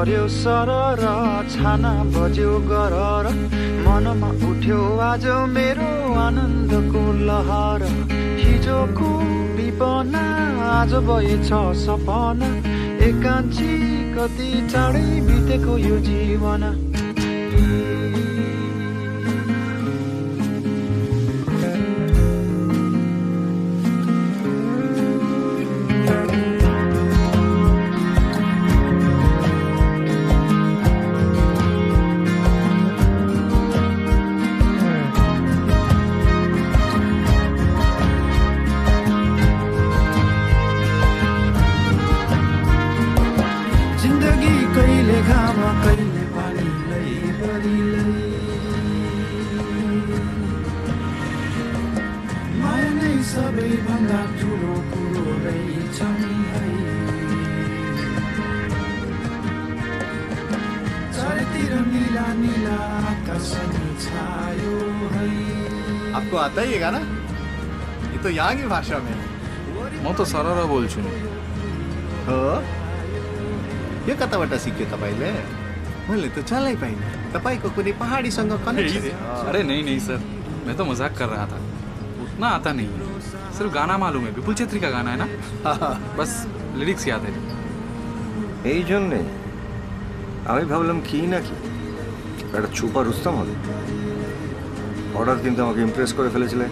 पर्यो सरर छाना बज्यो गरर मनमा उठ्यो आज मेरो आनन्दको लहर हिजोको विपना आज भएछ सपना एकान्छी कति चाँडै बितेको यो जीवन जिन्दगी कहिले घाम कहिले पानीलाई बढीलाई माया नै सबैभन्दा ठुलो कुरो रहेछ नि है चारैतिर नीला नीला आकाश छायो है। आपको आता है ये गाना? ये तो यहाँ की भाषा में है। म त सरर बोल्छु नि। हो यो कताबाट सिक्यो तपाईले? मैले त चालै पाइनँ। तपाईको कुनै पहाडीसँग कनेक्सन है? अरे नहीं नहीं सर, मैं तो मजाक कर रहा था। उतना आता नहीं, सिर्फ गाना मालूम है। विपुल छेत्री का गाना है ना, बस लिरिक्स याद है। এই জন্যে আমি ভাবলাম কি নাকি একটা ছুপা রুস্তম হবে। হঠাৎ কিন্তু আমাকে ইমপ্রেস করে ফেলেছিলে।